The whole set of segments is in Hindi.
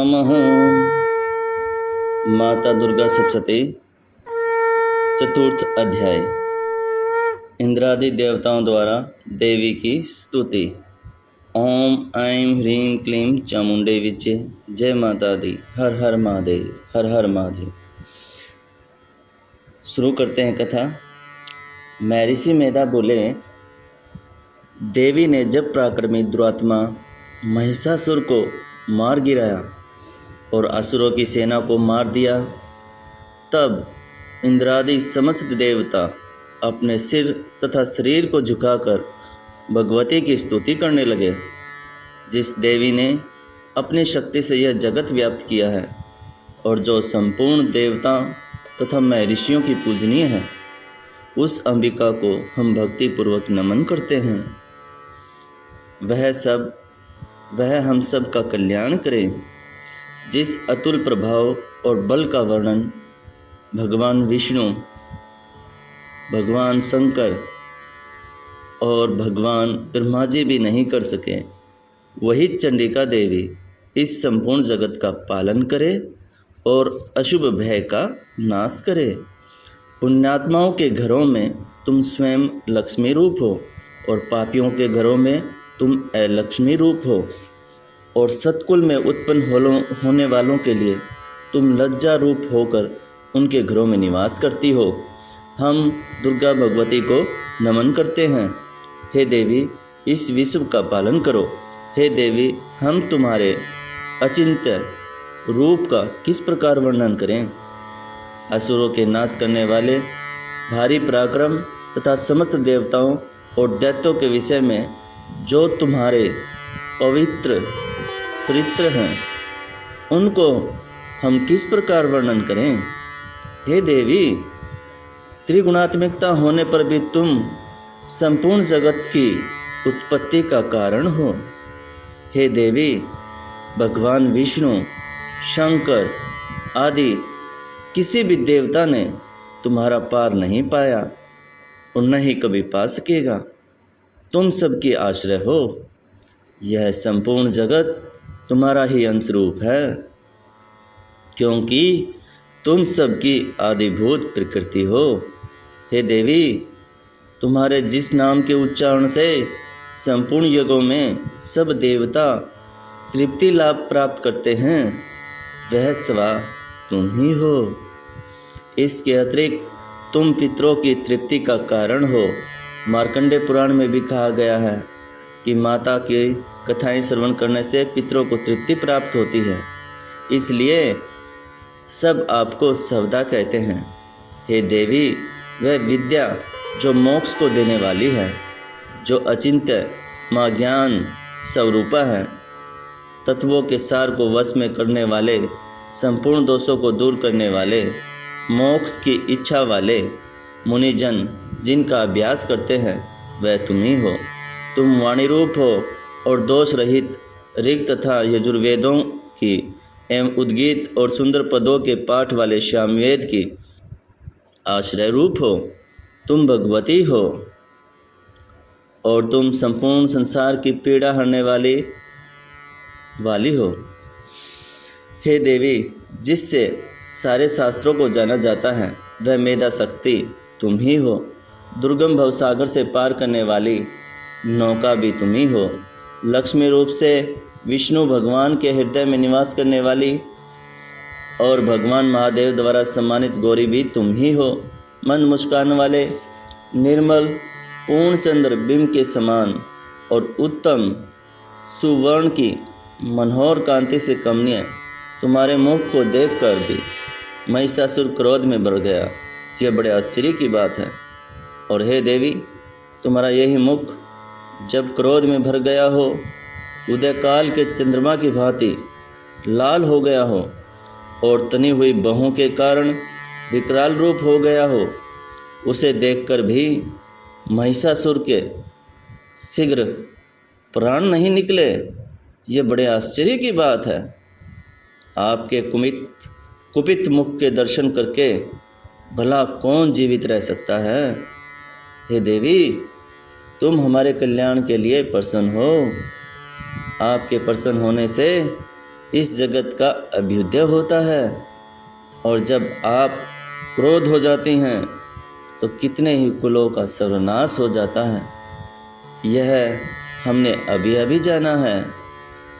नमः। माता दुर्गा सप्तशती चतुर्थ अध्याय। इंद्रादि देवताओं द्वारा देवी की स्तुति। ओम ऐं ह्रीं क्लीं चामुंडे विचे। जय माता दी। हर हर महादेव, हर हर महादेव। शुरू करते हैं कथा। महर्षि मेधा बोले, देवी ने जब पराक्रमी दुरात्मा महिषासुर को मार गिराया और असुरों की सेना को मार दिया, तब इंद्रादि समस्त देवता अपने सिर तथा शरीर को झुकाकर भगवती की स्तुति करने लगे। जिस देवी ने अपनी शक्ति से यह जगत व्याप्त किया है और जो संपूर्ण देवता तथा महर्षियों की पूजनीय है, उस अंबिका को हम भक्तिपूर्वक नमन करते हैं। वह हम सब का कल्याण करे। जिस अतुल प्रभाव और बल का वर्णन भगवान विष्णु, भगवान शंकर और भगवान ब्रह्मा जी भी नहीं कर सके, वही चंडिका देवी इस संपूर्ण जगत का पालन करे और अशुभ भय का नाश करे। पुण्यात्माओं के घरों में तुम स्वयं लक्ष्मी रूप हो और पापियों के घरों में तुम अलक्ष्मी रूप हो, और सतकुल में उत्पन्न होने वालों के लिए तुम लज्जा रूप होकर उनके घरों में निवास करती हो। हम दुर्गा भगवती को नमन करते हैं। हे देवी, इस विश्व का पालन करो। हे देवी, हम तुम्हारे अचिंत्य रूप का किस प्रकार वर्णन करें। असुरों के नाश करने वाले भारी पराक्रम तथा समस्त देवताओं और दैत्यों के विषय में जो तुम्हारे पवित्र चरित्र हैं, उनको हम किस प्रकार वर्णन करें। हे देवी, त्रिगुणात्मिकता होने पर भी तुम संपूर्ण जगत की उत्पत्ति का कारण हो। हे देवी, भगवान विष्णु, शंकर आदि किसी भी देवता ने तुम्हारा पार नहीं पाया और न ही कभी पा सकेगा। तुम सबकी आश्रय हो। यह संपूर्ण जगत तुम्हारा ही अंश रूप है, क्योंकि तुम सबकी आदिभूत प्रकृति हो। हे देवी, तुम्हारे जिस नाम के उच्चारण से संपूर्ण युगों में सब देवता तृप्ति लाभ प्राप्त करते हैं, वह स्वा तुम ही हो। इसके अतिरिक्त तुम पितरों की तृप्ति का कारण हो। मार्कंडेय पुराण में भी कहा गया है कि माता की कथाएं श्रवण करने से पितरों को तृप्ति प्राप्त होती है, इसलिए सब आपको सवदा कहते हैं। हे देवी, वह विद्या जो मोक्ष को देने वाली है, जो अचिंत्य माँ ज्ञान स्वरूपा है, तत्वों के सार को वश में करने वाले, संपूर्ण दोषों को दूर करने वाले, मोक्ष की इच्छा वाले मुनिजन जिनका अभ्यास करते हैं, वह तुम ही हो। तुम वाणी रूप हो और दोष रहित ऋग तथा यजुर्वेदों की एवं उद्गीत और सुंदर पदों के पाठ वाले सामवेद की आश्रय रूप हो। तुम भगवती हो और तुम संपूर्ण संसार की पीड़ा हरने वाली हो। हे देवी, जिससे सारे शास्त्रों को जाना जाता है, वह मेधा शक्ति तुम ही हो। दुर्गम भवसागर से पार करने वाली नौका भी तुम ही हो। लक्ष्मी रूप से विष्णु भगवान के हृदय में निवास करने वाली और भगवान महादेव द्वारा सम्मानित गौरी भी तुम ही हो। मंद मुस्कान वाले निर्मल पूर्ण चंद्र बिंब के समान और उत्तम सुवर्ण की मनोहर कांति से कमनीय तुम्हारे मुख को देखकर भी महिषासुर क्रोध में बढ़ गया। यह बड़े आश्चर्य की बात है। और हे देवी, तुम्हारा यही मुख जब क्रोध में भर गया हो, उदय काल के चंद्रमा की भांति लाल हो गया हो और तनी हुई बाहों के कारण विकराल रूप हो गया हो, उसे देखकर भी महिषासुर के शीघ्र प्राण नहीं निकले। ये बड़े आश्चर्य की बात है। आपके कुपित मुख के दर्शन करके भला कौन जीवित रह सकता है। हे देवी, तुम हमारे कल्याण के लिए प्रसन्न हो। आपके प्रसन्न होने से इस जगत का अभ्युदय होता है, और जब आप क्रोध हो जाती हैं तो कितने ही कुलों का सर्वनाश हो जाता है। यह हमने अभी अभी जाना है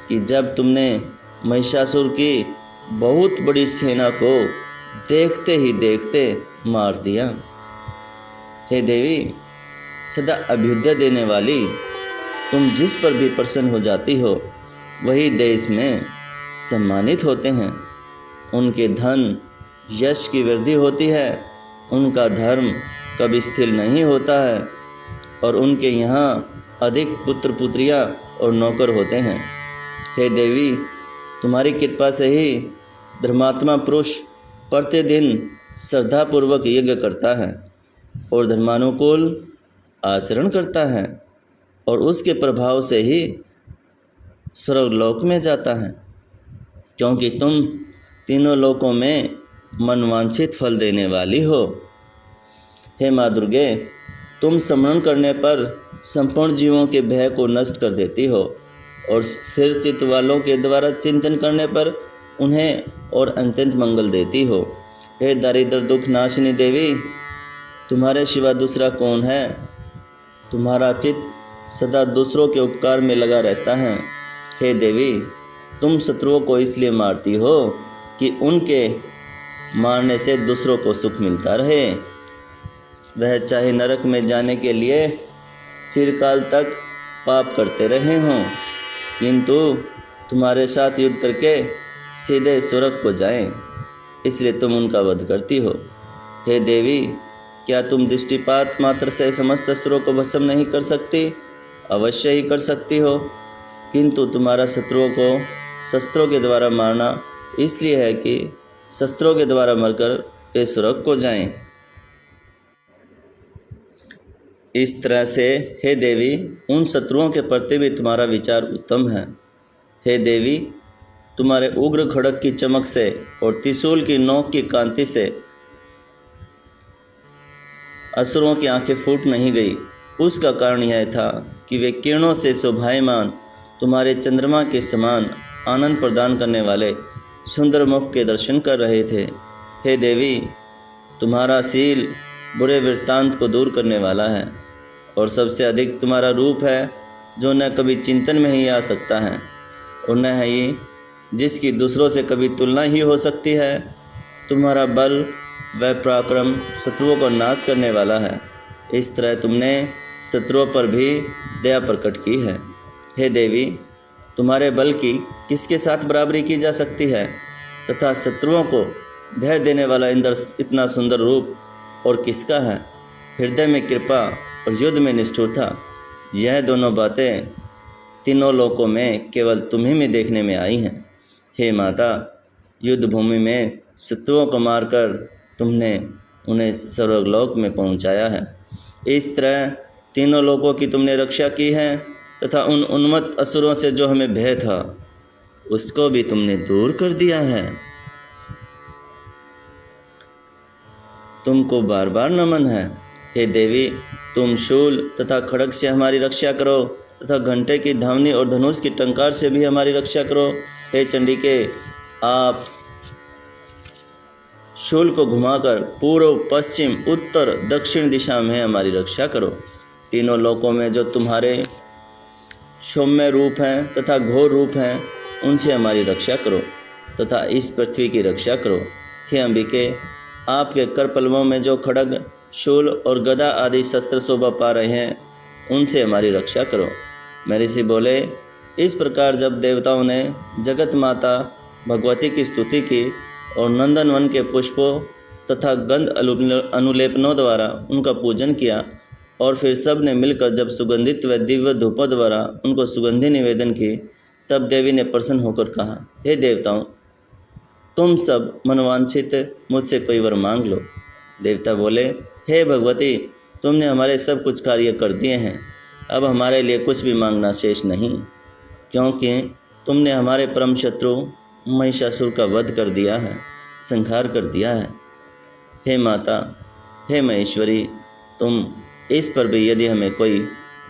कि जब तुमने महिषासुर की बहुत बड़ी सेना को देखते ही देखते मार दिया। हे देवी, सदा अभ्युदय देने वाली, तुम जिस पर भी प्रसन्न हो जाती हो वही देश में सम्मानित होते हैं। उनके धन यश की वृद्धि होती है, उनका धर्म कभी स्थिर नहीं होता है, और उनके यहाँ अधिक पुत्र पुत्रियाँ और नौकर होते हैं। हे देवी, तुम्हारी कृपा से ही धर्मात्मा पुरुष प्रतिदिन श्रद्धापूर्वक यज्ञ करता है और धर्मानुकूल आचरण करता है, और उसके प्रभाव से ही स्वर्गलोक में जाता है, क्योंकि तुम तीनों लोकों में मनवांछित फल देने वाली हो। हे माँ दुर्गे, तुम स्मरण करने पर संपूर्ण जीवों के भय को नष्ट कर देती हो, और स्थिर चित्त वालों के द्वारा चिंतन करने पर उन्हें और अत्यंत मंगल देती हो। हे दारिद्र दुख नाशिनी देवी, तुम्हारे सिवा दूसरा कौन है? तुम्हारा चित्त सदा दूसरों के उपकार में लगा रहता है। हे देवी, तुम शत्रुओं को इसलिए मारती हो कि उनके मारने से दूसरों को सुख मिलता रहे। वह चाहे नरक में जाने के लिए चिरकाल तक पाप करते रहे हों, किंतु तुम्हारे साथ युद्ध करके सीधे स्वर्ग को जाएं, इसलिए तुम उनका वध करती हो। हे देवी, क्या तुम दृष्टिपात मात्र से समस्त असुरों को भस्म नहीं कर सकती? अवश्य ही कर सकती हो, किंतु तुम्हारा शत्रुओं को शस्त्रों के द्वारा मारना इसलिए है कि शस्त्रों के द्वारा मरकर वे स्वर्ग को जाएं। इस तरह से हे देवी, उन शत्रुओं के प्रति भी तुम्हारा विचार उत्तम है। हे देवी, तुम्हारे उग्र खड़ग की चमक से और त्रिशूल की नोक की कांति से असुरों की आंखें फूट नहीं गई। उसका कारण यह था कि वे किरणों से शोभायमान तुम्हारे चंद्रमा के समान आनंद प्रदान करने वाले सुंदर मुख के दर्शन कर रहे थे। हे देवी, तुम्हारा शील बुरे वृत्तांत को दूर करने वाला है, और सबसे अधिक तुम्हारा रूप है जो न कभी चिंतन में ही आ सकता है, और न है ये जिसकी दूसरों से कभी तुलना ही हो सकती है। तुम्हारा बल व पराक्रम शत्रुओं को नाश करने वाला है। इस तरह तुमने शत्रुओं पर भी दया प्रकट की है। हे देवी, तुम्हारे बल की किसके साथ बराबरी की जा सकती है, तथा शत्रुओं को भय देने वाला इंद्र इतना सुंदर रूप और किसका है? हृदय में कृपा और युद्ध में निष्ठुरता, यह दोनों बातें तीनों लोकों में केवल तुम्ही में देखने में आई हैं। हे माता, युद्ध भूमि में शत्रुओं को मारकर तुमने उन्हें स्वर्गलोक में पहुंचाया है। इस तरह तीनों लोकों की तुमने रक्षा की है, तथा उन उन्मत्त असुरों से जो हमें भय था उसको भी तुमने दूर कर दिया है। तुमको बार बार नमन है। हे देवी, तुम शूल तथा खड़ग से हमारी रक्षा करो, तथा घंटे की धावनी और धनुष की टंकार से भी हमारी रक्षा करो। हे चंडिके, आप शूल को घुमाकर पूर्व पश्चिम उत्तर दक्षिण दिशा में हमारी रक्षा करो। तीनों लोकों में जो तुम्हारे सौम्य रूप हैं तथा घोर रूप हैं, उनसे हमारी रक्षा करो, तथा इस पृथ्वी की रक्षा करो। हे अंबिके, आपके कर पल्लवों में जो खड़ग शूल और गदा आदि शस्त्र शोभा पा रहे हैं, उनसे हमारी रक्षा करो। महर्षि बोले, इस प्रकार जब देवताओं ने जगत माता भगवती की स्तुति की और नंदनवन के पुष्पों तथा गंध अनुलेपनों द्वारा उनका पूजन किया, और फिर सब ने मिलकर जब सुगंधित व दिव्य धूपों द्वारा उनको सुगंधि निवेदन की, तब देवी ने प्रसन्न होकर कहा, हे देवताओं, तुम सब मनवांछित मुझसे कोई वर मांग लो। देवता बोले, हे भगवती, तुमने हमारे सब कुछ कार्य कर दिए हैं, अब हमारे लिए कुछ भी मांगना शेष नहीं, क्योंकि तुमने हमारे परम शत्रु महिषासुर का वध कर दिया है, संहार कर दिया है। हे माता, हे महेश्वरी, तुम इस पर भी यदि हमें कोई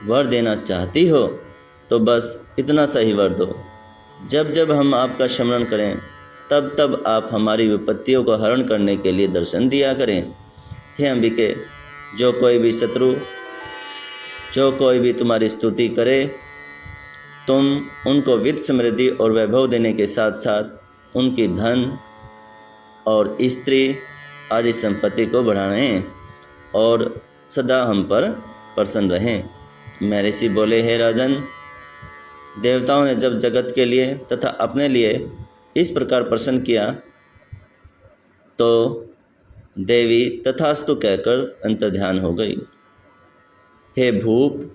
वर देना चाहती हो तो बस इतना सा ही वर दो जब जब हम आपका स्मरण करें तब तब आप हमारी विपत्तियों को हरण करने के लिए दर्शन दिया करें। हे अंबिके, जो कोई भी शत्रु, जो कोई भी तुम्हारी स्तुति करे, तुम उनको वित्त समृद्धि और वैभव देने के साथ साथ उनकी धन और स्त्री आदि संपत्ति को बढ़ाएं और सदा हम पर प्रसन्न रहें। महर्षि बोले, हे राजन, देवताओं ने जब जगत के लिए तथा अपने लिए इस प्रकार प्रसन्न किया तो देवी तथास्तु कहकर अंतर्ध्यान हो गई। हे भूप,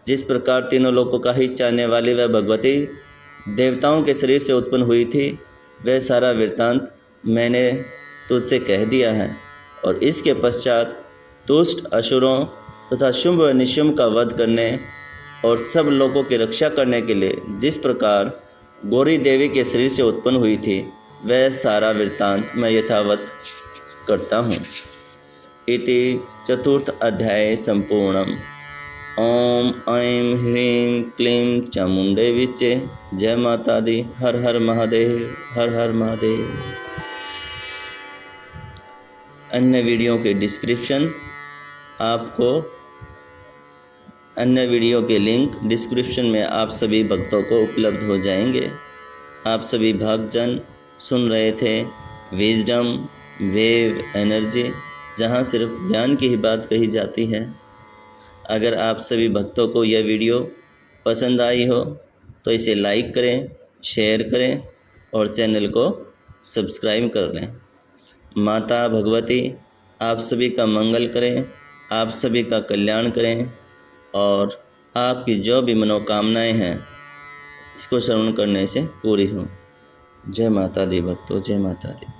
जिस प्रकार तीनों लोकों का हित चाहने वाली वह भगवती देवताओं के शरीर से उत्पन्न हुई थी, वह सारा वृत्तांत मैंने तुझसे कह दिया है। और इसके पश्चात दुष्ट असुरों तथा शुंभ व निशुंभ का वध करने और सब लोगों की रक्षा करने के लिए जिस प्रकार गौरी देवी के शरीर से उत्पन्न हुई थी, वह सारा वृत्तांत मैं यथावत करता हूँ। इति चतुर्थ अध्याय संपूर्णम। ओम ऐं ह्रीं क्लीं चामुंडे विचे। जय माता दी। हर हर महादेव, हर हर महादेव। अन्य वीडियो के डिस्क्रिप्शन आपको अन्य वीडियो के लिंक डिस्क्रिप्शन में आप सभी भक्तों को उपलब्ध हो जाएंगे। आप सभी भक्तजन सुन रहे थे विजडम वेव एनर्जी, जहां सिर्फ ज्ञान की ही बात कही जाती है। अगर आप सभी भक्तों को यह वीडियो पसंद आई हो तो इसे लाइक करें, शेयर करें और चैनल को सब्सक्राइब कर लें। माता भगवती आप सभी का मंगल करें, आप सभी का कल्याण करें और आपकी जो भी मनोकामनाएं हैं इसको श्रवण करने से पूरी हों। जय माता दी भक्तों, जय माता दी।